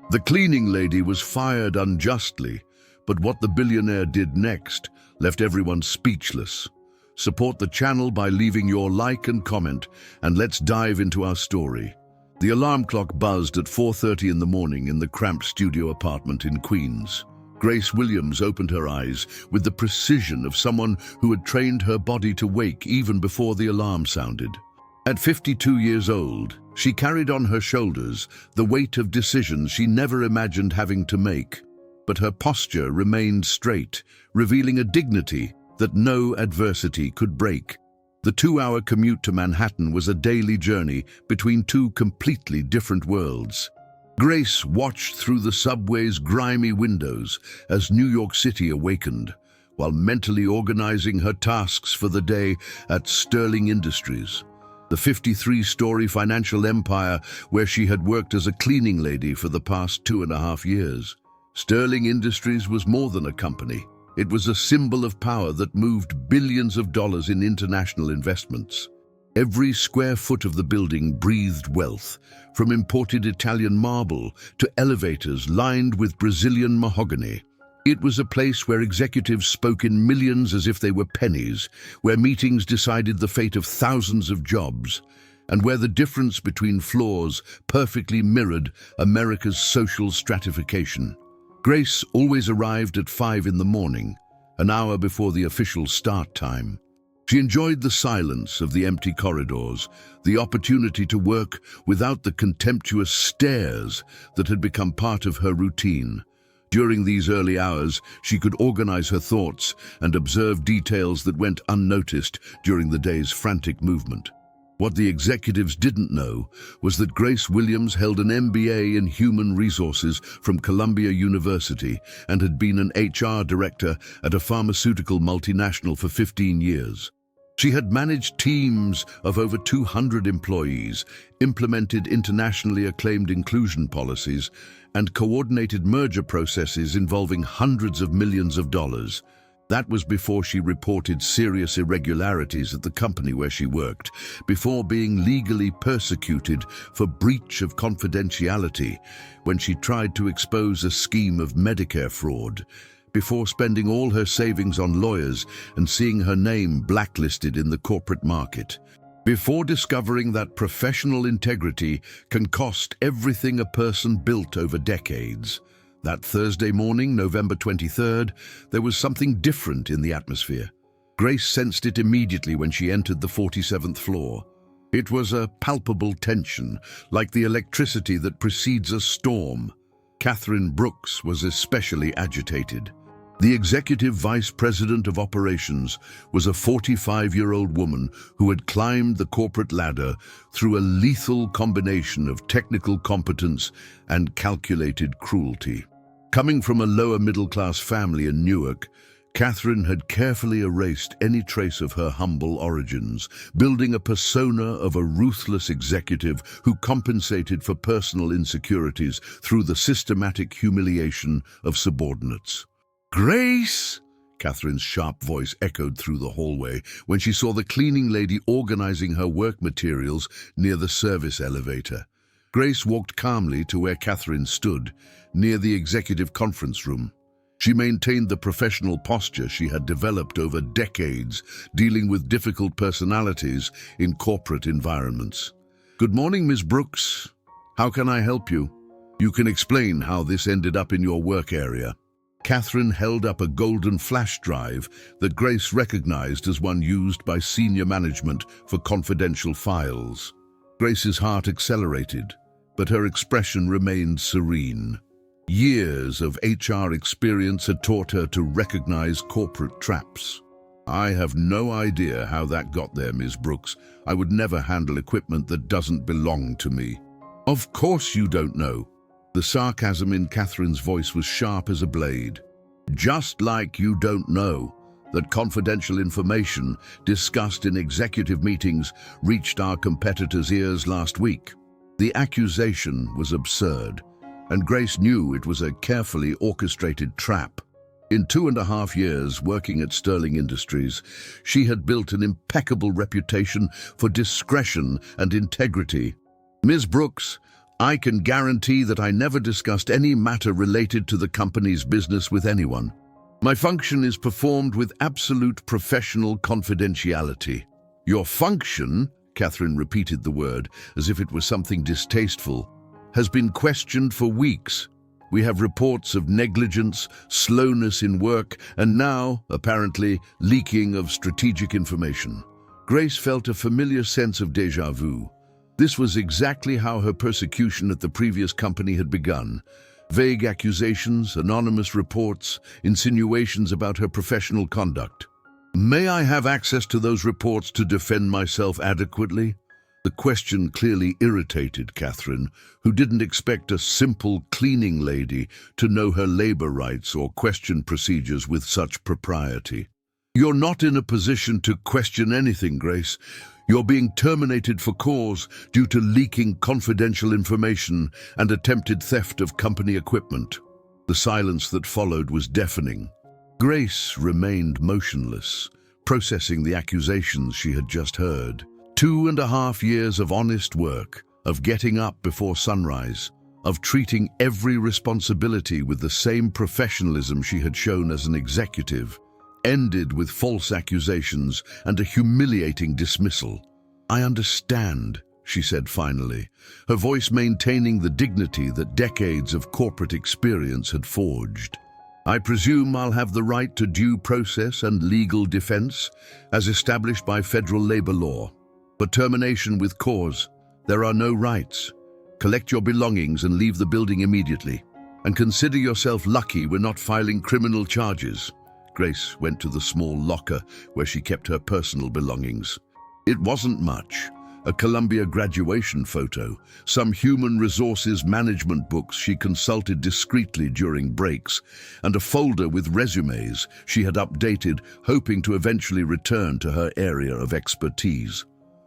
The cleaning lady was fired unjustly, but what the billionaire did next left everyone speechless. Support the channel by leaving your like and comment, and let's dive into our story. The alarm clock buzzed at 4:30 in the morning in the cramped studio apartment in Queens. Grace Williams opened her eyes with the precision of someone who had trained her body to wake even before the alarm sounded. At 52 years old, she carried on her shoulders the weight of decisions she never imagined having to make. But her posture remained straight, revealing a dignity that no adversity could break. The 2-hour commute to Manhattan was a daily journey between two completely different worlds. Grace watched through the subway's grimy windows as New York City awakened, while mentally organizing her tasks for the day at Sterling Industries, the 53-story financial empire where she had worked as a cleaning lady for the past 2.5 years. Sterling Industries was more than a company. It was a symbol of power that moved billions of dollars in international investments. Every square foot of the building breathed wealth, from imported Italian marble to elevators lined with Brazilian mahogany. It was a place where executives spoke in millions as if they were pennies, where meetings decided the fate of thousands of jobs, and where the difference between floors perfectly mirrored America's social stratification. Grace always arrived at 5 in the morning, an hour before the official start time. She enjoyed the silence of the empty corridors, the opportunity to work without the contemptuous stares that had become part of her routine. During these early hours, she could organize her thoughts and observe details that went unnoticed during the day's frantic movement. What the executives didn't know was that Grace Williams held an MBA in Human Resources from Columbia University and had been an HR director at a pharmaceutical multinational for 15 years. She had managed teams of over 200 employees, implemented internationally acclaimed inclusion policies, and coordinated merger processes involving hundreds of millions of dollars. That was before she reported serious irregularities at the company where she worked, before being legally persecuted for breach of confidentiality when she tried to expose a scheme of Medicare fraud, before spending all her savings on lawyers and seeing her name blacklisted in the corporate market, before discovering that professional integrity can cost everything a person built over decades. That Thursday morning, November 23rd, there was something different in the atmosphere. Grace sensed it immediately when she entered the 47th floor. It was a palpable tension, like the electricity that precedes a storm. Catherine Brooks was especially agitated. The executive vice president of operations was a 45-year-old woman who had climbed the corporate ladder through a lethal combination of technical competence and calculated cruelty. Coming from a lower middle-class family in Newark, Catherine had carefully erased any trace of her humble origins, building a persona of a ruthless executive who compensated for personal insecurities through the systematic humiliation of subordinates. "Grace!" Catherine's sharp voice echoed through the hallway when she saw the cleaning lady organizing her work materials near the service elevator. Grace walked calmly to where Catherine stood, near the executive conference room. She maintained the professional posture she had developed over decades, dealing with difficult personalities in corporate environments. "Good morning, Ms. Brooks. How can I help you? You can explain how this ended up in your work area." Catherine held up a golden flash drive that Grace recognized as one used by senior management for confidential files. Grace's heart accelerated, but her expression remained serene. Years of HR experience had taught her to recognize corporate traps. "I have no idea how that got there, Ms. Brooks. I would never handle equipment that doesn't belong to me." "Of course you don't know." The sarcasm in Catherine's voice was sharp as a blade. "Just like you don't know that confidential information discussed in executive meetings reached our competitors' ears last week." The accusation was absurd, and Grace knew it was a carefully orchestrated trap. In 2.5 years working at Sterling Industries, she had built an impeccable reputation for discretion and integrity. "Ms. Brooks, I can guarantee that I never discussed any matter related to the company's business with anyone. My function is performed with absolute professional confidentiality." "Your function," Catherine repeated the word as if it was something distasteful, "has been questioned for weeks. We have reports of negligence, slowness in work, and now, apparently, leaking of strategic information." Grace felt a familiar sense of déjà vu. This was exactly how her persecution at the previous company had begun. Vague accusations, anonymous reports, insinuations about her professional conduct. "May I have access to those reports to defend myself adequately?" The question clearly irritated Catherine, who didn't expect a simple cleaning lady to know her labor rights or question procedures with such propriety. "You're not in a position to question anything, Grace. You're being terminated for cause due to leaking confidential information and attempted theft of company equipment." The silence that followed was deafening. Grace remained motionless, processing the accusations she had just heard. 2.5 years of honest work, of getting up before sunrise, of treating every responsibility with the same professionalism she had shown as an executive, ended with false accusations and a humiliating dismissal. "I understand," she said finally, her voice maintaining the dignity that decades of corporate experience had forged. "I presume I'll have the right to due process and legal defense, as established by federal labor law. For termination with cause, there are no rights. Collect your belongings and leave the building immediately. And consider yourself lucky we're not filing criminal charges." Grace went to the small locker where she kept her personal belongings. It wasn't much. A Columbia graduation photo, some human resources management books she consulted discreetly during breaks, and a folder with resumes she had updated, hoping to eventually return to her area of expertise.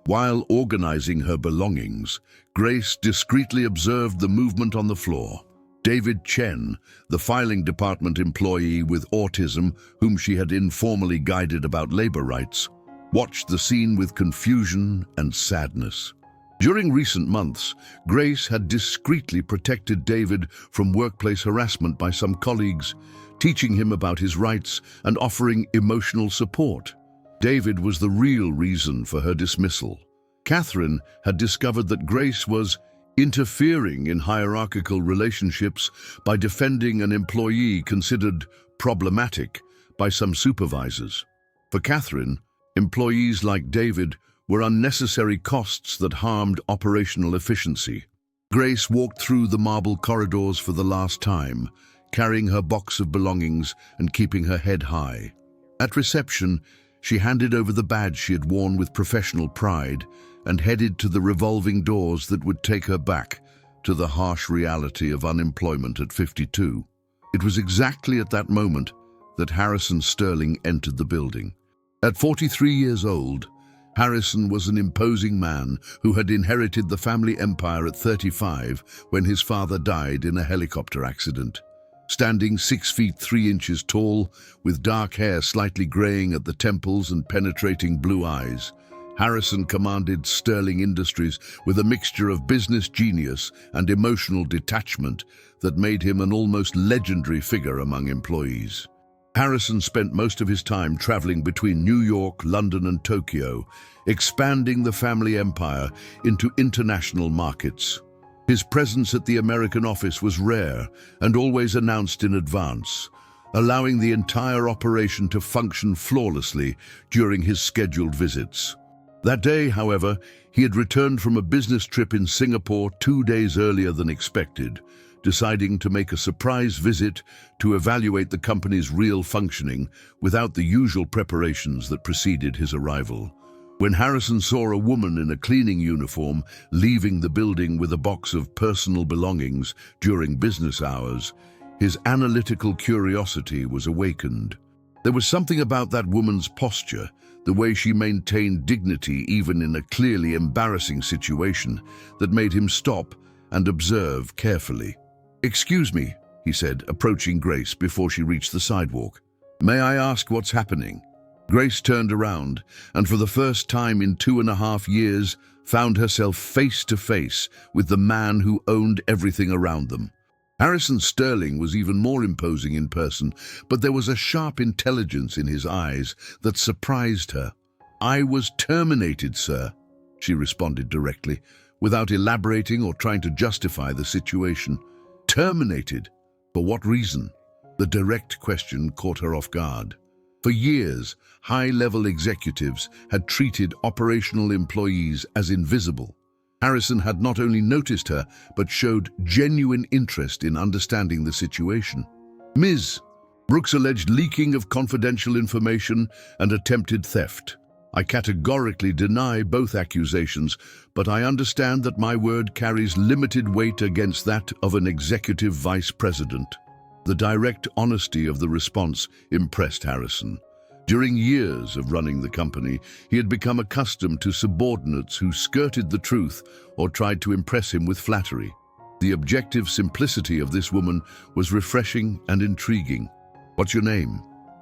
While organizing her belongings, Grace discreetly observed the movement on the floor. David Chen, the filing department employee with autism whom she had informally guided about labor rights, watched the scene with confusion and sadness. During recent months, Grace had discreetly protected David from workplace harassment by some colleagues, teaching him about his rights and offering emotional support. David was the real reason for her dismissal. Catherine had discovered that Grace was interfering in hierarchical relationships by defending an employee considered problematic by some supervisors. For Catherine, employees like David were unnecessary costs that harmed operational efficiency. Grace walked through the marble corridors for the last time, carrying her box of belongings and keeping her head high. At reception, she handed over the badge she had worn with professional pride and headed to the revolving doors that would take her back to the harsh reality of unemployment at 52. It was exactly at that moment that Harrison Sterling entered the building. At 43 years old, Harrison was an imposing man who had inherited the family empire at 35 when his father died in a helicopter accident. Standing 6 feet 3 inches tall, with dark hair slightly graying at the temples and penetrating blue eyes, Harrison commanded Sterling Industries with a mixture of business genius and emotional detachment that made him an almost legendary figure among employees. Harrison spent most of his time traveling between New York, London, and Tokyo, expanding the family empire into international markets. His presence at the American office was rare and always announced in advance, allowing the entire operation to function flawlessly during his scheduled visits. That day, however, he had returned from a business trip in Singapore 2 days earlier than expected, deciding to make a surprise visit to evaluate the company's real functioning without the usual preparations that preceded his arrival. When Harrison saw a woman in a cleaning uniform leaving the building with a box of personal belongings during business hours, his analytical curiosity was awakened. There was something about that woman's posture, the way she maintained dignity even in a clearly embarrassing situation, that made him stop and observe carefully. "Excuse me," he said, approaching Grace before she reached the sidewalk. "May I ask what's happening?" Grace turned around, and for the first time in 2.5 years, found herself face to face with the man who owned everything around them. Harrison Sterling was even more imposing in person, but there was a sharp intelligence in his eyes that surprised her. "I was terminated, sir," she responded directly, without elaborating or trying to justify the situation. Terminated? For what reason? The direct question caught her off guard. For years, high-level executives had treated operational employees as invisible. Harrison had not only noticed her, but showed genuine interest in understanding the situation. "Ms. Brooks alleged leaking of confidential information and attempted theft. I categorically deny both accusations, but I understand that my word carries limited weight against that of an executive vice president." The direct honesty of the response impressed Harrison. During years of running the company, he had become accustomed to subordinates who skirted the truth or tried to impress him with flattery. The objective simplicity of this woman was refreshing and intriguing. "What's your name?"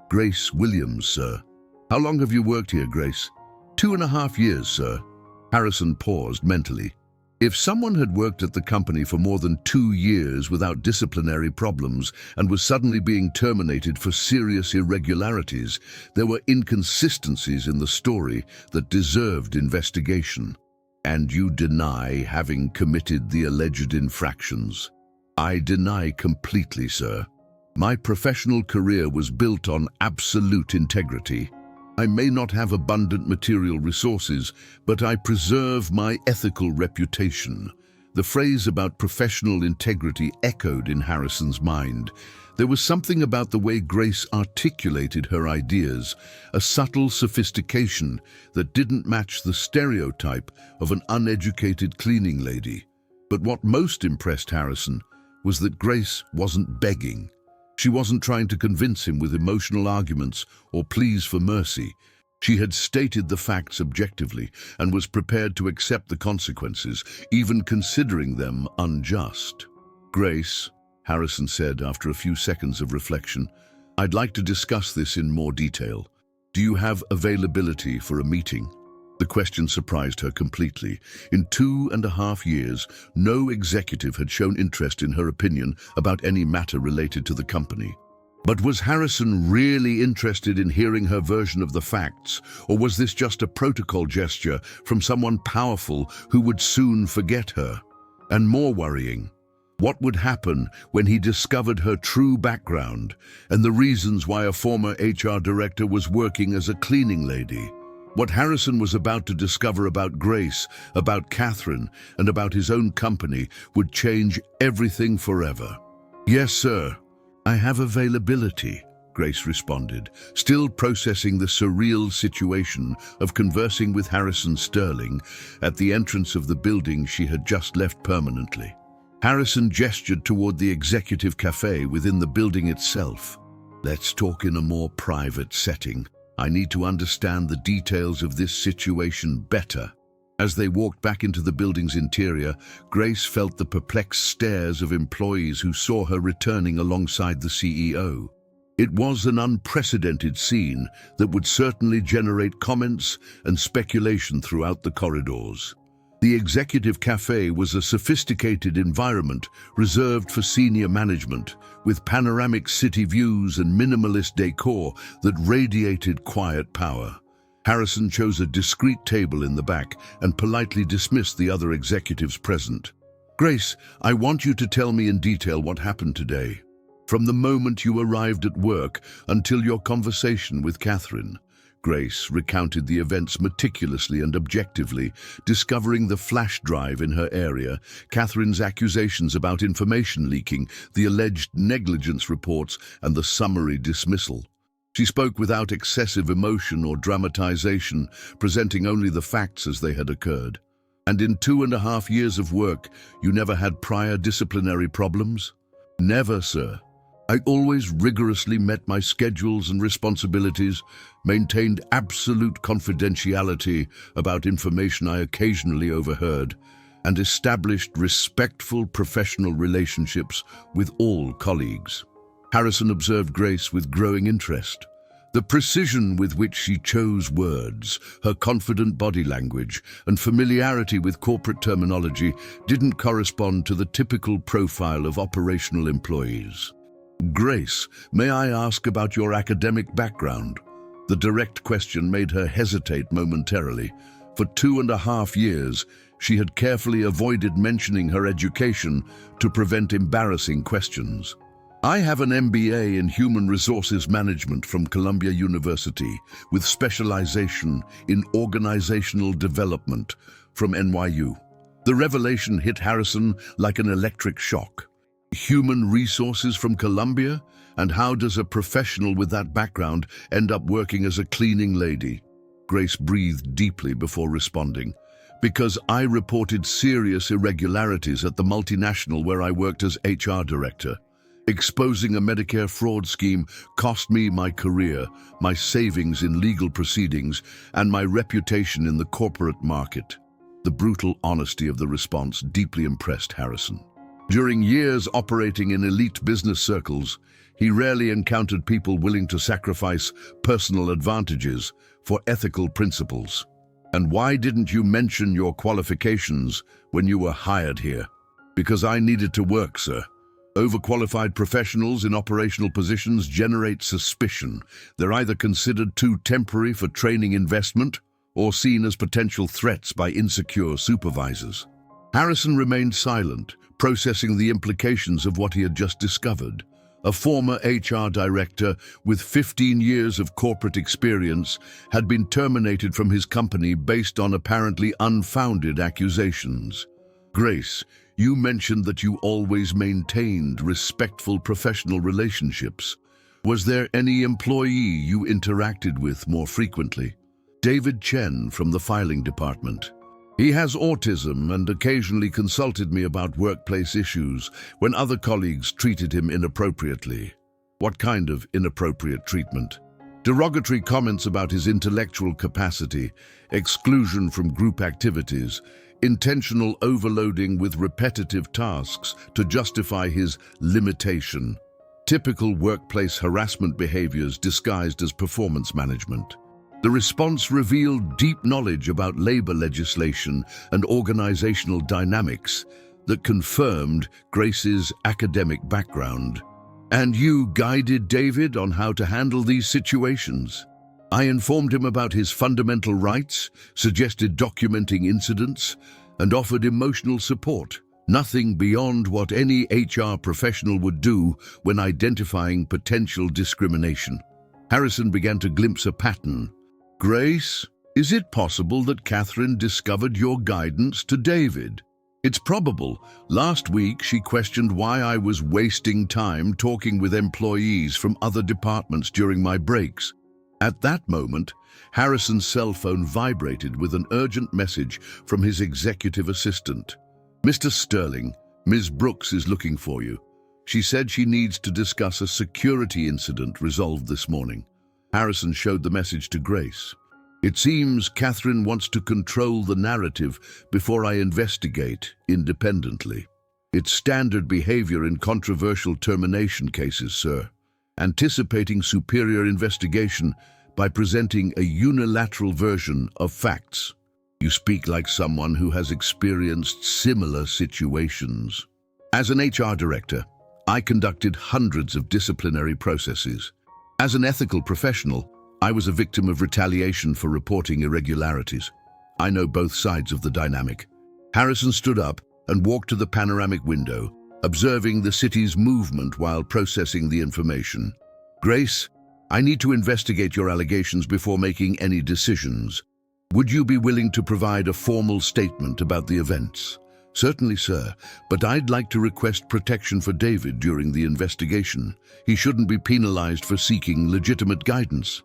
"Grace Williams, sir." "How long have you worked here, Grace?" 2.5 years, sir." Harrison paused mentally. If someone had worked at the company for more than 2 years without disciplinary problems and was suddenly being terminated for serious irregularities, there were inconsistencies in the story that deserved investigation. "And you deny having committed the alleged infractions?" "I deny completely, sir. My professional career was built on absolute integrity. I may not have abundant material resources, but I preserve my ethical reputation." The phrase about professional integrity echoed in Harrison's mind. There was something about the way Grace articulated her ideas, a subtle sophistication that didn't match the stereotype of an uneducated cleaning lady. But what most impressed Harrison was that Grace wasn't begging. She wasn't trying to convince him with emotional arguments or pleas for mercy. She had stated the facts objectively and was prepared to accept the consequences, even considering them unjust. "Grace," Harrison said after a few seconds of reflection, "I'd like to discuss this in more detail. Do you have availability for a meeting?" The question surprised her completely. In 2.5 years, no executive had shown interest in her opinion about any matter related to the company. But was Harrison really interested in hearing her version of the facts, or was this just a protocol gesture from someone powerful who would soon forget her? And more worrying, what would happen when he discovered her true background and the reasons why a former HR director was working as a cleaning lady? What Harrison was about to discover about Grace, about Catherine, and about his own company would change everything forever. "Yes, sir, I have availability," Grace responded, still processing the surreal situation of conversing with Harrison Sterling at the entrance of the building she had just left permanently. Harrison gestured toward the executive cafe within the building itself. "Let's talk in a more private setting. I need to understand the details of this situation better." As they walked back into the building's interior, Grace felt the perplexed stares of employees who saw her returning alongside the CEO. It was an unprecedented scene that would certainly generate comments and speculation throughout the corridors. The executive cafe was a sophisticated environment reserved for senior management, with panoramic city views and minimalist decor that radiated quiet power. Harrison chose a discreet table in the back and politely dismissed the other executives present. "Grace, I want you to tell me in detail what happened today, from the moment you arrived at work until your conversation with Catherine." Grace recounted the events meticulously and objectively, discovering the flash drive in her area, Catherine's accusations about information leaking, the alleged negligence reports, and the summary dismissal. She spoke without excessive emotion or dramatization, presenting only the facts as they had occurred. "And in 2.5 years of work, you never had prior disciplinary problems?" "Never, sir. I always rigorously met my schedules and responsibilities, maintained absolute confidentiality about information I occasionally overheard, and established respectful professional relationships with all colleagues." Harrison observed Grace with growing interest. The precision with which she chose words, her confident body language, and familiarity with corporate terminology didn't correspond to the typical profile of operational employees. "Grace, may I ask about your academic background?" The direct question made her hesitate momentarily. For 2.5 years, she had carefully avoided mentioning her education to prevent embarrassing questions. "I have an MBA in Human Resources Management from Columbia University, with specialization in organizational development from NYU." The revelation hit Harrison like an electric shock. Human resources from Columbia? And how does a professional with that background end up working as a cleaning lady? Grace breathed deeply before responding. "Because I reported serious irregularities at the multinational where I worked as HR director. Exposing a Medicare fraud scheme cost me my career, my savings in legal proceedings, and my reputation in the corporate market." The brutal honesty of the response deeply impressed Harrison. During years operating in elite business circles, he rarely encountered people willing to sacrifice personal advantages for ethical principles. "And why didn't you mention your qualifications when you were hired here?" "Because I needed to work, sir. Overqualified professionals in operational positions generate suspicion. They're either considered too temporary for training investment or seen as potential threats by insecure supervisors." Harrison remained silent, processing the implications of what he had just discovered. A former HR director with 15 years of corporate experience had been terminated from his company based on apparently unfounded accusations. "Grace, you mentioned that you always maintained respectful professional relationships. Was there any employee you interacted with more frequently?" "David Chen from the filing department. He has autism and occasionally consulted me about workplace issues when other colleagues treated him inappropriately." "What kind of inappropriate treatment?" "Derogatory comments about his intellectual capacity, exclusion from group activities, intentional overloading with repetitive tasks to justify his limitation. Typical workplace harassment behaviors disguised as performance management." The response revealed deep knowledge about labor legislation and organizational dynamics that confirmed Grace's academic background. "And you guided David on how to handle these situations?" "I informed him about his fundamental rights, suggested documenting incidents, and offered emotional support. Nothing beyond what any HR professional would do when identifying potential discrimination." Harrison began to glimpse a pattern. "Grace, is it possible that Catherine discovered your guidance to David?" "It's probable. Last week she questioned why I was wasting time talking with employees from other departments during my breaks." At that moment, Harrison's cell phone vibrated with an urgent message from his executive assistant. "Mr. Sterling, Ms. Brooks is looking for you. She said she needs to discuss a security incident resolved this morning." Harrison showed the message to Grace. "It seems Catherine wants to control the narrative before I investigate independently. It's standard behavior in controversial termination cases, sir. Anticipating superior investigation by presenting a unilateral version of facts." "You speak like someone who has experienced similar situations." "As an HR director, I conducted hundreds of disciplinary processes. As an ethical professional, I was a victim of retaliation for reporting irregularities. I know both sides of the dynamic." Harrison stood up and walked to the panoramic window, observing the city's movement while processing the information. "Grace, I need to investigate your allegations before making any decisions. Would you be willing to provide a formal statement about the events?" "Certainly, sir, but I'd like to request protection for David during the investigation. He shouldn't be penalized for seeking legitimate guidance."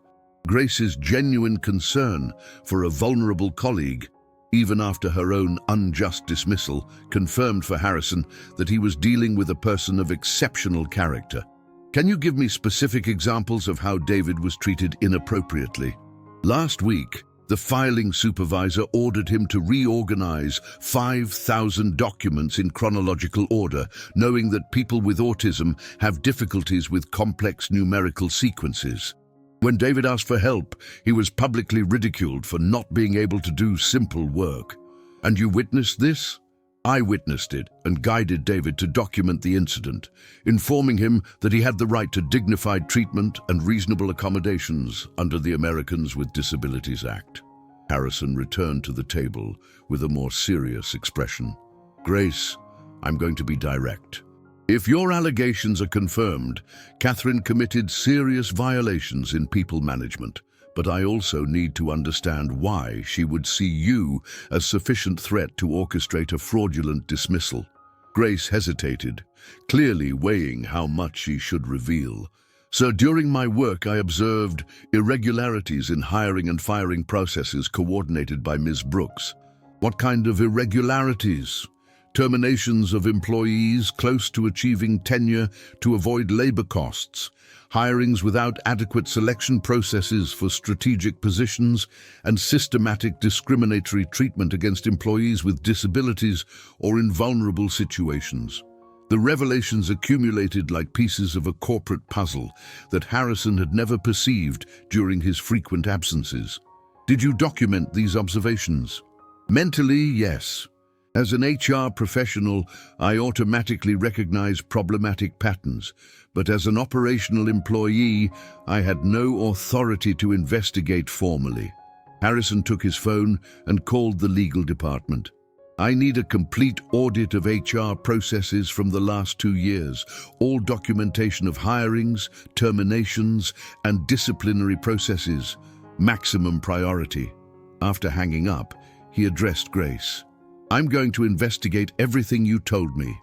Grace's genuine concern for a vulnerable colleague, even after her own unjust dismissal, confirmed for Harrison that he was dealing with a person of exceptional character. "Can you give me specific examples of how David was treated inappropriately?" "Last week, the filing supervisor ordered him to reorganize 5,000 documents in chronological order, knowing that people with autism have difficulties with complex numerical sequences. When David asked for help, he was publicly ridiculed for not being able to do simple work. And you witnessed this? I witnessed it and guided David to document the incident, informing him that he had the right to dignified treatment and reasonable accommodations under the Americans with Disabilities Act. Harrison returned to the table with a more serious expression. Grace, I'm going to be direct. If your allegations are confirmed, Catherine committed serious violations in people management, but I also need to understand why she would see you as sufficient threat to orchestrate a fraudulent dismissal. Grace hesitated, clearly weighing how much she should reveal. So during my work, I observed irregularities in hiring and firing processes coordinated by Ms. Brooks. What kind of irregularities? Terminations of employees close to achieving tenure to avoid labor costs, hirings without adequate selection processes for strategic positions, and systematic discriminatory treatment against employees with disabilities or in vulnerable situations. The revelations accumulated like pieces of a corporate puzzle that Harrison had never perceived during his frequent absences. Did you document these observations? Mentally, yes. As an HR professional, I automatically recognize problematic patterns, but as an operational employee, I had no authority to investigate formally. Harrison took his phone and called the legal department. I need a complete audit of HR processes from the last 2 years, all documentation of hirings, terminations, and disciplinary processes. Maximum priority. After hanging up, he addressed Grace. I'm going to investigate everything you told me.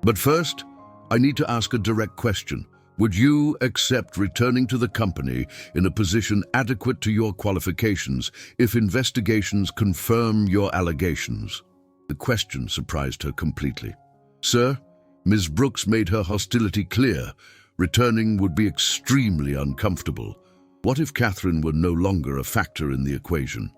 But first, I need to ask a direct question. Would you accept returning to the company in a position adequate to your qualifications if investigations confirm your allegations? The question surprised her completely. Sir, Ms. Brooks made her hostility clear. Returning would be extremely uncomfortable. What if Catherine were no longer a factor in the equation?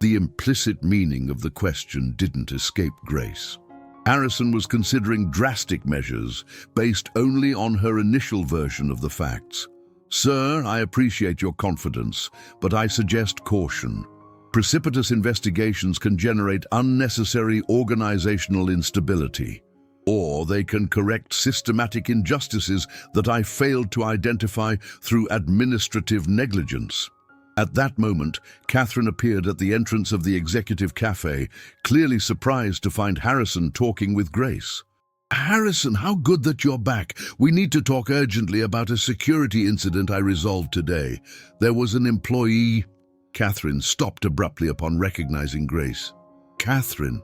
The implicit meaning of the question didn't escape Grace. Harrison was considering drastic measures based only on her initial version of the facts. Sir, I appreciate your confidence, but I suggest caution. Precipitous investigations can generate unnecessary organizational instability, or they can correct systematic injustices that I failed to identify through administrative negligence. At that moment, Catherine appeared at the entrance of the executive cafe, clearly surprised to find Harrison talking with Grace. Harrison, how good that you're back. We need to talk urgently about a security incident I resolved today. There was an employee... Catherine stopped abruptly upon recognizing Grace. Catherine,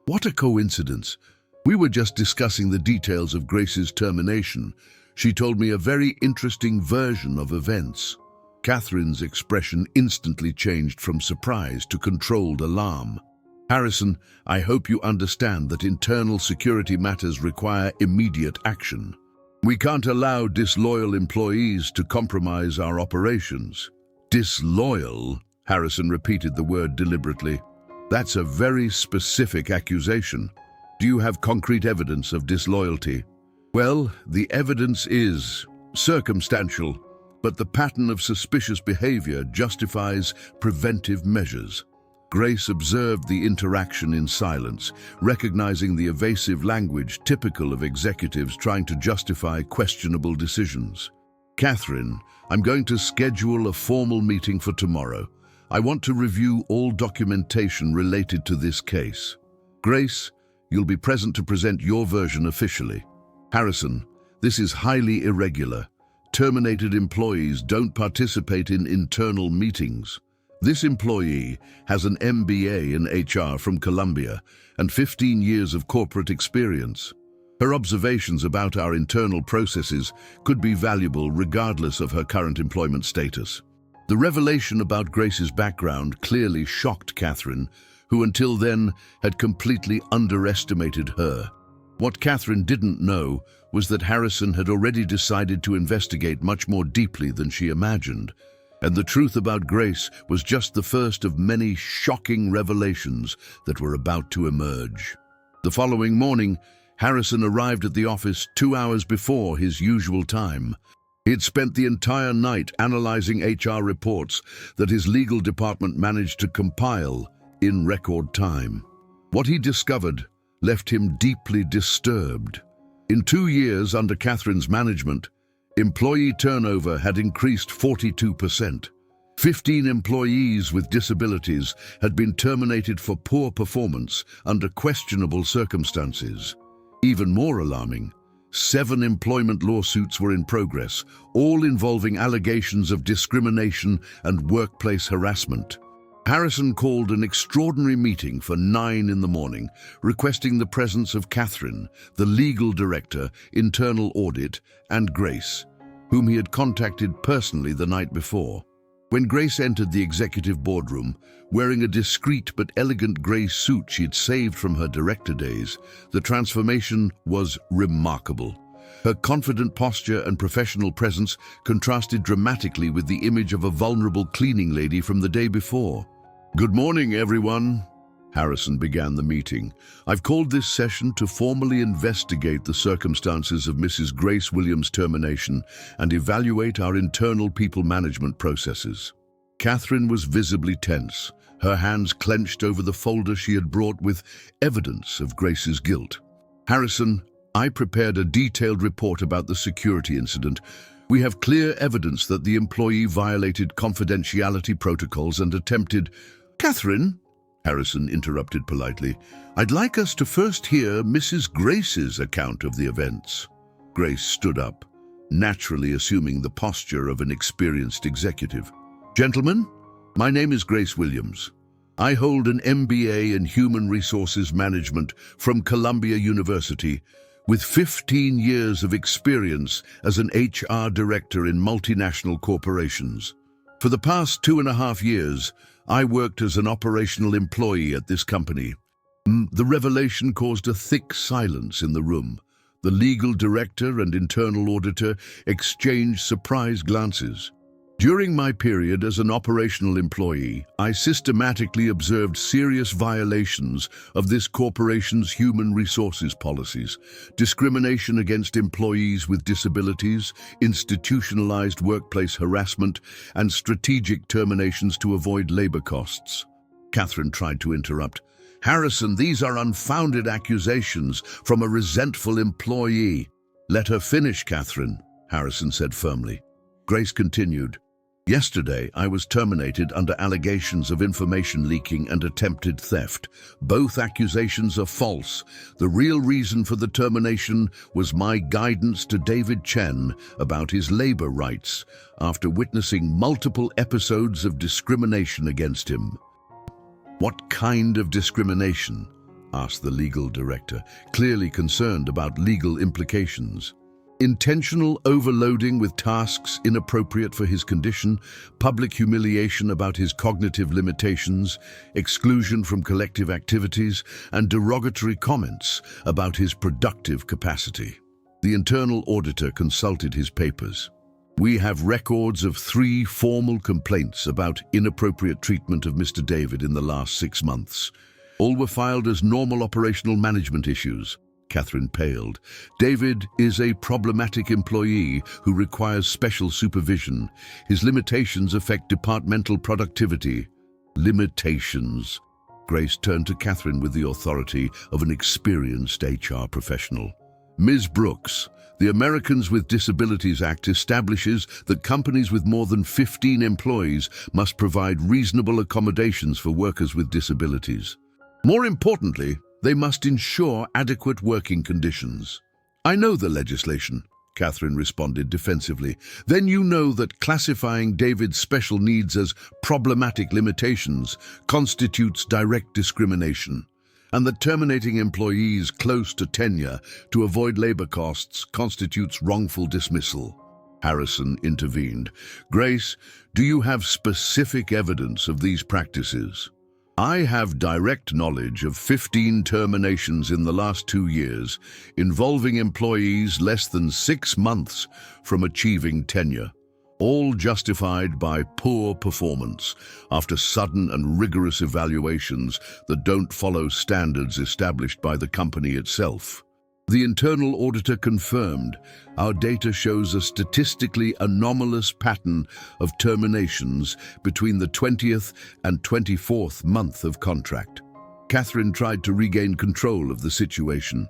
what a coincidence. We were just discussing the details of Grace's termination. She told me a very interesting version of events. Catherine's expression instantly changed from surprise to controlled alarm. Harrison, I hope you understand that internal security matters require immediate action. We can't allow disloyal employees to compromise our operations. Disloyal? Harrison repeated the word deliberately. That's a very specific accusation. Do you have concrete evidence of disloyalty? Well, the evidence is circumstantial, but the pattern of suspicious behavior justifies preventive measures. Grace observed the interaction in silence, recognizing the evasive language typical of executives trying to justify questionable decisions. Catherine, I'm going to schedule a formal meeting for tomorrow. I want to review all documentation related to this case. Grace, you'll be present to present your version officially. Harrison, this is highly irregular. Terminated employees don't participate in internal meetings. This employee has an MBA in HR from Columbia and 15 years of corporate experience. Her observations about our internal processes could be valuable regardless of her current employment status. The revelation about Grace's background clearly shocked Catherine, who until then had completely underestimated her. What Catherine didn't know was that Harrison had already decided to investigate much more deeply than she imagined, and the truth about Grace was just the first of many shocking revelations that were about to emerge. The following morning, Harrison arrived at the office 2 hours before his usual time. He had spent the entire night analyzing HR reports that his legal department managed to compile in record time. What he discovered left him deeply disturbed. In 2 years under Catherine's management, employee turnover had increased 42%. 15 employees with disabilities had been terminated for poor performance under questionable circumstances. Even more alarming, 7 employment lawsuits were in progress, all involving allegations of discrimination and workplace harassment. Harrison called an extraordinary meeting for 9 in the morning, requesting the presence of Catherine, the legal director, internal audit, and Grace, whom he had contacted personally the night before. When Grace entered the executive boardroom, wearing a discreet but elegant grey suit she'd saved from her director days, the transformation was remarkable. Her confident posture and professional presence contrasted dramatically with the image of a vulnerable cleaning lady from the day before. "Good morning, everyone," Harrison began the meeting. "I've called this session to formally investigate the circumstances of Mrs. Grace Williams' termination and evaluate our internal people management processes." Catherine was visibly tense, her hands clenched over the folder she had brought with evidence of Grace's guilt. "Harrison, I prepared a detailed report about the security incident. We have clear evidence that the employee violated confidentiality protocols and attempted—" "Catherine," Harrison interrupted politely, "I'd like us to first hear Mrs. Grace's account of the events." Grace stood up, naturally assuming the posture of an experienced executive. "Gentlemen, my name is Grace Williams. I hold an MBA in Human Resources Management from Columbia University, with 15 years of experience as an HR director in multinational corporations. For the past 2.5 years, I worked as an operational employee at this company." The revelation caused a thick silence in the room. The legal director and internal auditor exchanged surprised glances. "During my period as an operational employee, I systematically observed serious violations of this corporation's human resources policies: discrimination against employees with disabilities, institutionalized workplace harassment, and strategic terminations to avoid labor costs." Catherine tried to interrupt. "Harrison, these are unfounded accusations from a resentful employee." "Let her finish, Catherine," Harrison said firmly. Grace continued. "Yesterday, I was terminated under allegations of information leaking and attempted theft. Both accusations are false. The real reason for the termination was my guidance to David Chen about his labor rights after witnessing multiple episodes of discrimination against him." "What kind of discrimination?" asked the legal director, clearly concerned about legal implications. "Intentional overloading with tasks inappropriate for his condition, public humiliation about his cognitive limitations, exclusion from collective activities, and derogatory comments about his productive capacity." The internal auditor consulted his papers. "We have records of 3 formal complaints about inappropriate treatment of Mr. David in the last 6 months. All were filed as normal operational management issues." Catherine paled. "David is a problematic employee who requires special supervision. His limitations affect departmental productivity." "Limitations?" Grace turned to Catherine with the authority of an experienced HR professional. "Ms. Brooks, the Americans with Disabilities Act establishes that companies with more than 15 employees must provide reasonable accommodations for workers with disabilities. More importantly, they must ensure adequate working conditions." "I know the legislation," Catherine responded defensively. "Then you know that classifying David's special needs as problematic limitations constitutes direct discrimination, and that terminating employees close to tenure to avoid labor costs constitutes wrongful dismissal." Harrison intervened. "Grace, do you have specific evidence of these practices?" "I have direct knowledge of 15 terminations in the last 2 years involving employees less than 6 months from achieving tenure, all justified by poor performance after sudden and rigorous evaluations that don't follow standards established by the company itself." The internal auditor confirmed, our data shows a statistically anomalous pattern of terminations between the 20th and 24th month of contract. Catherine tried to regain control of the situation.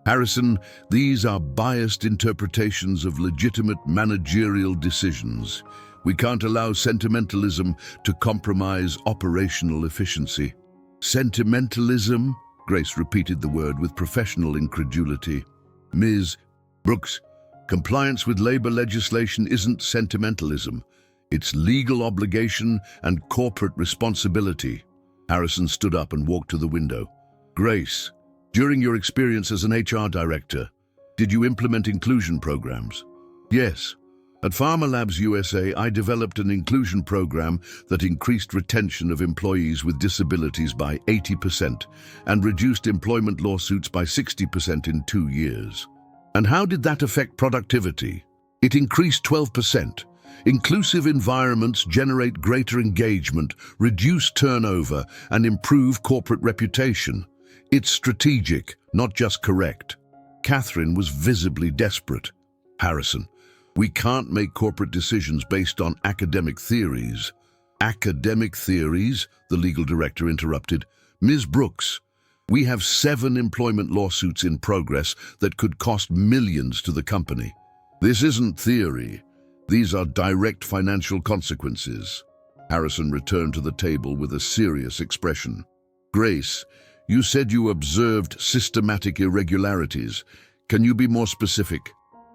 Harrison, these are biased interpretations of legitimate managerial decisions. We can't allow sentimentalism to compromise operational efficiency. Sentimentalism? Grace repeated the word with professional incredulity. Ms. Brooks, compliance with labor legislation isn't sentimentalism. It's legal obligation and corporate responsibility. Harrison stood up and walked to the window. Grace, during your experience as an HR director, did you implement inclusion programs? Yes. At Pharma Labs USA, I developed an inclusion program that increased retention of employees with disabilities by 80% and reduced employment lawsuits by 60% in 2 years. And how did that affect productivity? It increased 12%. Inclusive environments generate greater engagement, reduce turnover, and improve corporate reputation. It's strategic, not just correct. Catherine was visibly desperate. Harrison, we can't make corporate decisions based on academic theories. Academic theories? The legal director interrupted. Ms. Brooks, we have 7 employment lawsuits in progress that could cost millions to the company. This isn't theory. These are direct financial consequences. Harrison returned to the table with a serious expression. Grace, you said you observed systematic irregularities. Can you be more specific?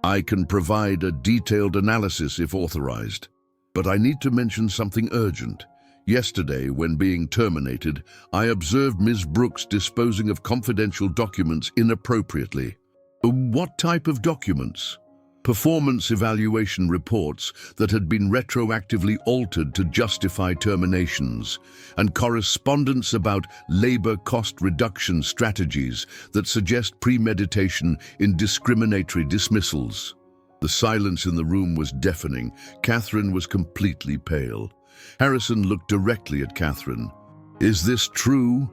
I can provide a detailed analysis if authorized. But I need to mention something urgent. Yesterday, when being terminated, I observed Ms. Brooks disposing of confidential documents inappropriately. What type of documents? Performance evaluation reports that had been retroactively altered to justify terminations, and correspondence about labor cost reduction strategies that suggest premeditation in discriminatory dismissals. The silence in the room was deafening. Catherine was completely pale. Harrison looked directly at Catherine. Is this true?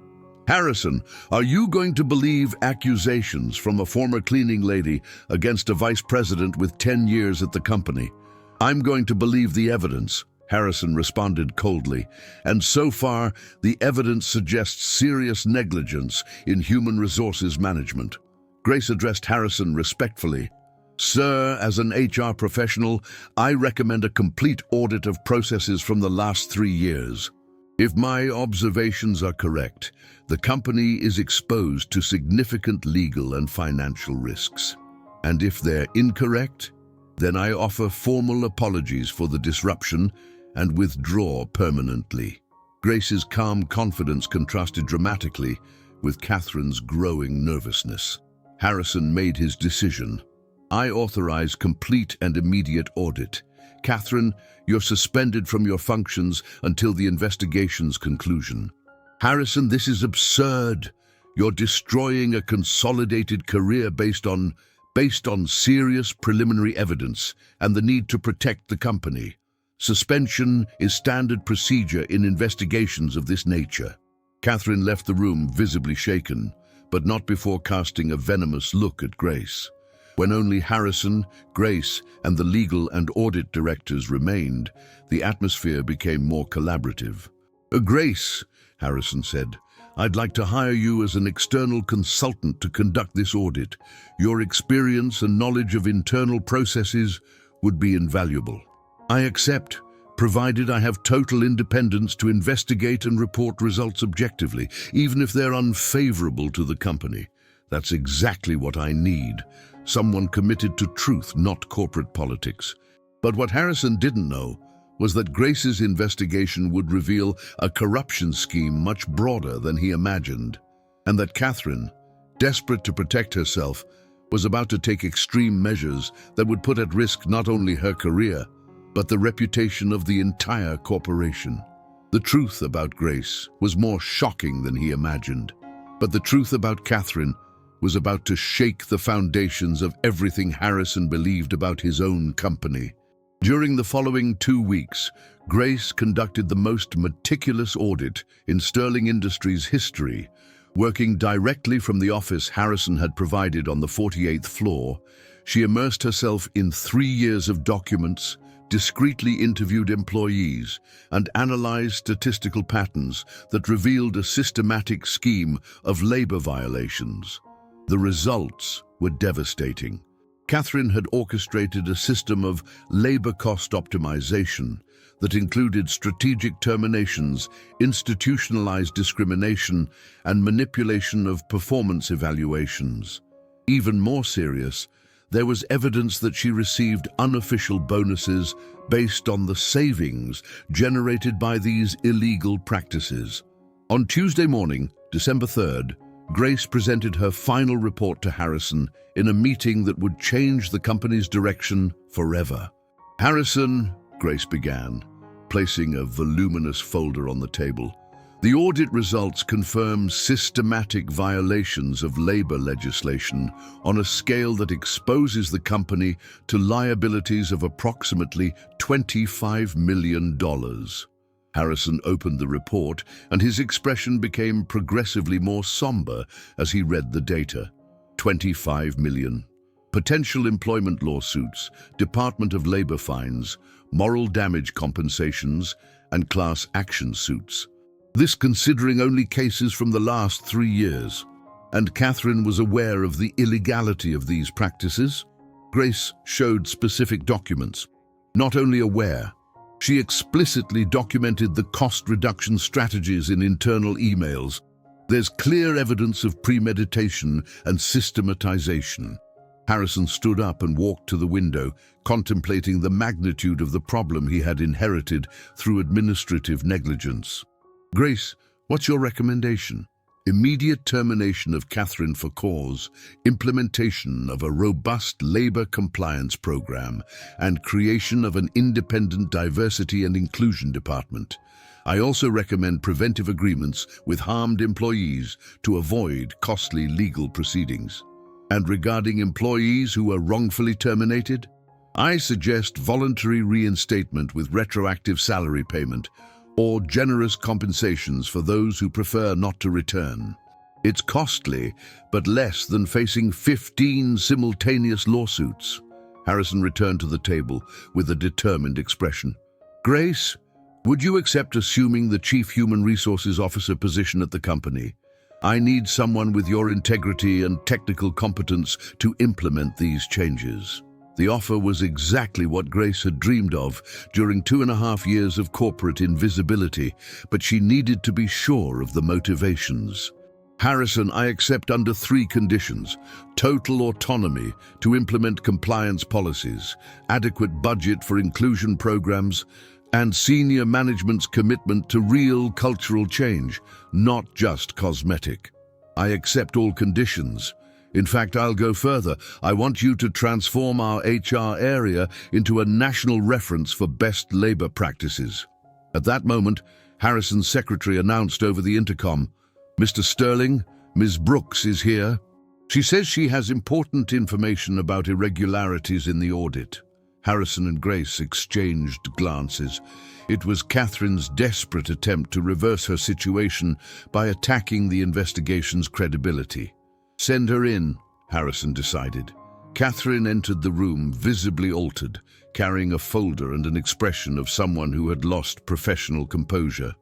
Harrison, are you going to believe accusations from a former cleaning lady against a vice president with 10 years at the company? I'm going to believe the evidence, Harrison responded coldly, and so far the evidence suggests serious negligence in human resources management. Grace addressed Harrison respectfully. Sir, as an HR professional, I recommend a complete audit of processes from the last 3 years. If my observations are correct, the company is exposed to significant legal and financial risks. And if they're incorrect, then I offer formal apologies for the disruption and withdraw permanently. Grace's calm confidence contrasted dramatically with Catherine's growing nervousness. Harrison made his decision. I authorize complete and immediate audit. Catherine, you're suspended from your functions until the investigation's conclusion. Harrison, this is absurd. You're destroying a consolidated career based on serious preliminary evidence and the need to protect the company. Suspension is standard procedure in investigations of this nature. Catherine left the room visibly shaken, but not before casting a venomous look at Grace. When only Harrison, Grace, and the legal and audit directors remained, the atmosphere became more collaborative. Grace, Harrison said, I'd like to hire you as an external consultant to conduct this audit. Your experience and knowledge of internal processes would be invaluable. I accept, provided I have total independence to investigate and report results objectively, even if they're unfavorable to the company. That's exactly what I need. Someone committed to truth, not corporate politics. But what Harrison didn't know was that Grace's investigation would reveal a corruption scheme much broader than he imagined, and that Catherine, desperate to protect herself, was about to take extreme measures that would put at risk not only her career, but the reputation of the entire corporation. The truth about Grace was more shocking than he imagined, but the truth about Catherine was about to shake the foundations of everything Harrison believed about his own company. During the following 2 weeks, Grace conducted the most meticulous audit in Sterling Industries' history, Working directly from the office Harrison had provided on the 48th floor, she immersed herself in 3 years of documents, discreetly interviewed employees, and analyzed statistical patterns that revealed a systematic scheme of labor violations. The results were devastating. Catherine had orchestrated a system of labor cost optimization that included strategic terminations, institutionalized discrimination, and manipulation of performance evaluations. Even more serious, there was evidence that she received unofficial bonuses based on the savings generated by these illegal practices. On Tuesday morning, December 3rd, Grace presented her final report to Harrison in a meeting that would change the company's direction forever. "Harrison," Grace began, placing a voluminous folder on the table, "the audit results confirm systematic violations of labor legislation on a scale that exposes the company to liabilities of approximately $25 million. Harrison opened the report, and his expression became progressively more somber as he read the data. 25 million. Potential employment lawsuits, Department of Labor fines, moral damage compensations, and class action suits. This considering only cases from the last 3 years. And Catherine was aware of the illegality of these practices. Grace showed specific documents. Not only aware, she explicitly documented the cost reduction strategies in internal emails. There's clear evidence of premeditation and systematization. Harrison stood up and walked to the window, contemplating the magnitude of the problem he had inherited through administrative negligence. "Grace, what's your recommendation?" "Immediate termination of Catherine for cause, implementation of a robust labor compliance program, and creation of an independent diversity and inclusion department. I also recommend preventive agreements with harmed employees to avoid costly legal proceedings. And regarding employees who are wrongfully terminated, I suggest voluntary reinstatement with retroactive salary payment, or generous compensations for those who prefer not to return. It's costly, but less than facing 15 simultaneous lawsuits." Harrison returned to the table with a determined expression. "Grace, would you accept assuming the Chief Human Resources Officer position at the company? I need someone with your integrity and technical competence to implement these changes." The offer was exactly what Grace had dreamed of during 2.5 years of corporate invisibility, but she needed to be sure of the motivations. "Harrison, I accept under 3 conditions: total autonomy to implement compliance policies, adequate budget for inclusion programs, and senior management's commitment to real cultural change, not just cosmetic. I accept all conditions. In fact, I'll go further. I want you to transform our HR area into a national reference for best labor practices." At that moment, Harrison's secretary announced over the intercom, "Mr. Sterling, Ms. Brooks is here. She says she has important information about irregularities in the audit." Harrison and Grace exchanged glances. It was Catherine's desperate attempt to reverse her situation by attacking the investigation's credibility. "Send her in," Harrison decided. Catherine entered the room visibly altered, carrying a folder and an expression of someone who had lost professional composure.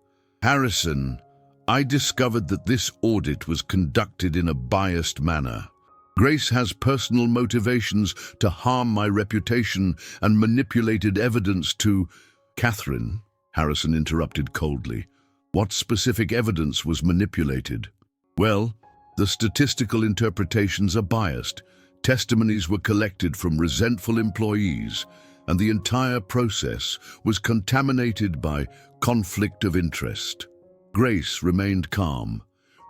"Harrison, I discovered that this audit was conducted in a biased manner. Grace has personal motivations to harm my reputation and manipulated evidence to—" "Catherine," Harrison interrupted coldly, "what specific evidence was manipulated?" "Well, the statistical interpretations are biased. Testimonies were collected from resentful employees, and the entire process was contaminated by conflict of interest." Grace remained calm,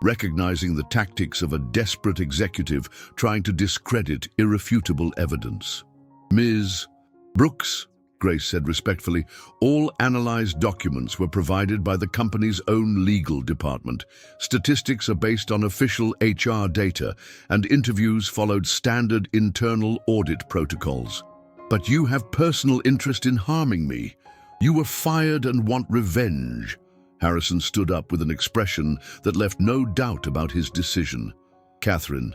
recognizing the tactics of a desperate executive trying to discredit irrefutable evidence. "Ms. Brooks," Grace said respectfully, "all analyzed documents were provided by the company's own legal department. Statistics are based on official HR data, and interviews followed standard internal audit protocols. But you have personal interest in harming me. You were fired and want revenge." Harrison stood up with an expression that left no doubt about his decision. "Catherine,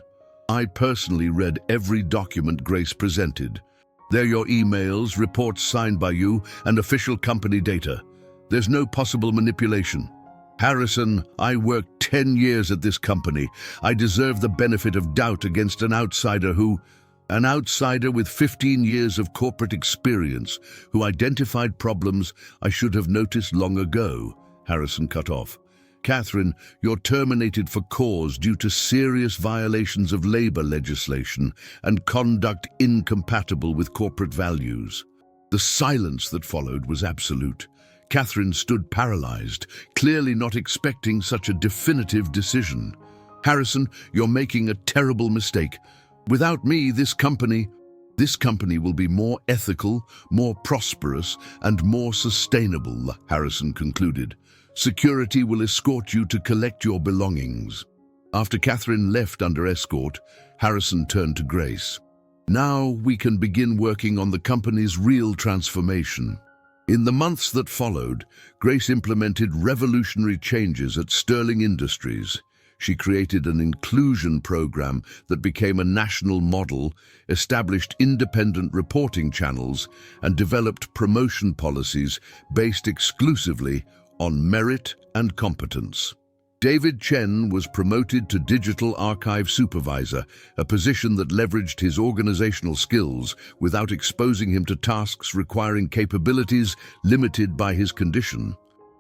I personally read every document Grace presented. They're your emails, reports signed by you, and official company data. There's no possible manipulation. Harrison, I worked 10 years at this company. I deserve the benefit of doubt against an outsider with 15 years of corporate experience, who identified problems I should have noticed long ago," Harrison cut off. "Catherine, you're terminated for cause due to serious violations of labor legislation and conduct incompatible with corporate values." The silence that followed was absolute. Catherine stood paralyzed, clearly not expecting such a definitive decision. "Harrison, you're making a terrible mistake. Without me, this company will be more ethical, more prosperous, and more sustainable," Harrison concluded. "Security will escort you to collect your belongings." After Catherine left under escort, Harrison turned to Grace. "Now we can begin working on the company's real transformation." In the months that followed, Grace implemented revolutionary changes at Sterling Industries. She created an inclusion program that became a national model, established independent reporting channels, and developed promotion policies based exclusively on merit and competence. David Chen was promoted to Digital Archive Supervisor, a position that leveraged his organizational skills without exposing him to tasks requiring capabilities limited by his condition.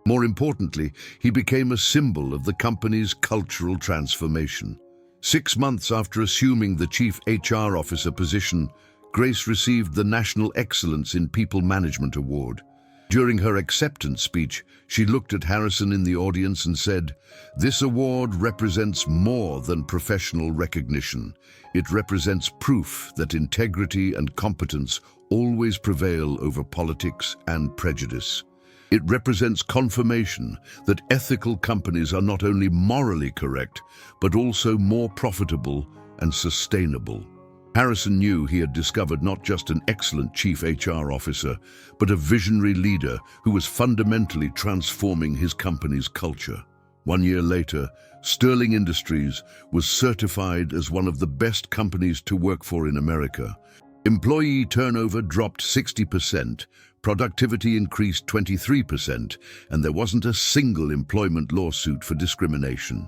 More importantly, he became a symbol of the company's cultural transformation. 6 months after assuming the Chief HR Officer position, Grace received the National Excellence in People Management Award. During her acceptance speech, she looked at Harrison in the audience and said, "This award represents more than professional recognition. It represents proof that integrity and competence always prevail over politics and prejudice. It represents confirmation that ethical companies are not only morally correct, but also more profitable and sustainable." Harrison knew he had discovered not just an excellent chief HR officer, but a visionary leader who was fundamentally transforming his company's culture. 1 year later, Sterling Industries was certified as one of the best companies to work for in America. Employee turnover dropped 60%, productivity increased 23%, and there wasn't a single employment lawsuit for discrimination.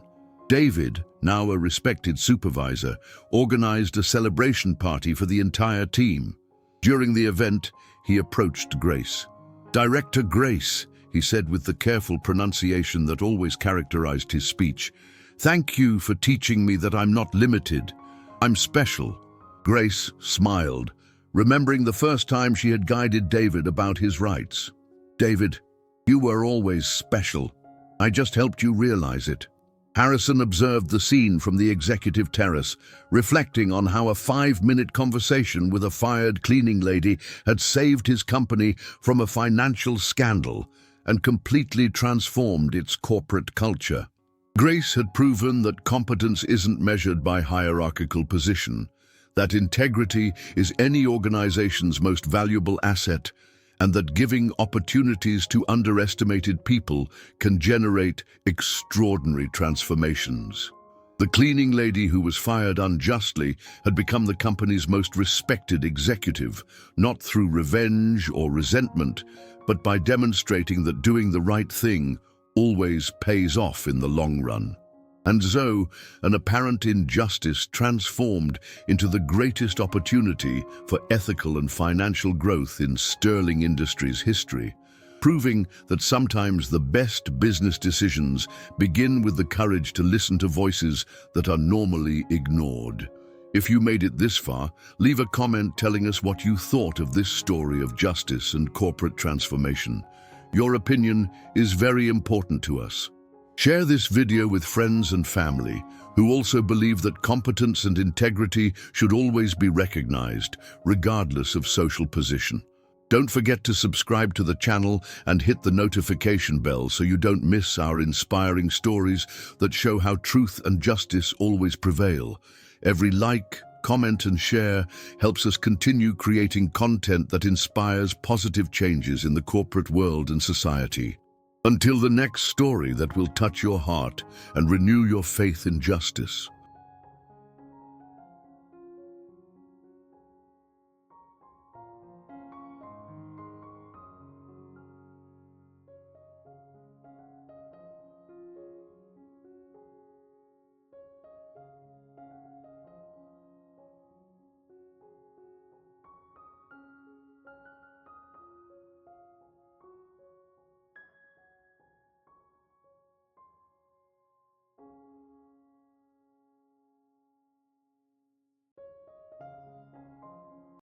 David, now a respected supervisor, organized a celebration party for the entire team. During the event, he approached Grace. "Director Grace," he said with the careful pronunciation that always characterized his speech, "thank you for teaching me that I'm not limited. I'm special." Grace smiled, remembering the first time she had guided David about his rights. "David, you were always special. I just helped you realize it." Harrison observed the scene from the executive terrace, reflecting on how a 5-minute conversation with a fired cleaning lady had saved his company from a financial scandal and completely transformed its corporate culture. Grace had proven that competence isn't measured by hierarchical position, that integrity is any organization's most valuable asset, and that giving opportunities to underestimated people can generate extraordinary transformations. The cleaning lady who was fired unjustly had become the company's most respected executive, not through revenge or resentment, but by demonstrating that doing the right thing always pays off in the long run. And so, an apparent injustice transformed into the greatest opportunity for ethical and financial growth in Sterling Industries' history, proving that sometimes the best business decisions begin with the courage to listen to voices that are normally ignored. If you made it this far, leave a comment telling us what you thought of this story of justice and corporate transformation. Your opinion is very important to us. Share this video with friends and family who also believe that competence and integrity should always be recognized, regardless of social position. Don't forget to subscribe to the channel and hit the notification bell so you don't miss our inspiring stories that show how truth and justice always prevail. Every like, comment, and share helps us continue creating content that inspires positive changes in the corporate world and society. Until the next story that will touch your heart and renew your faith in justice.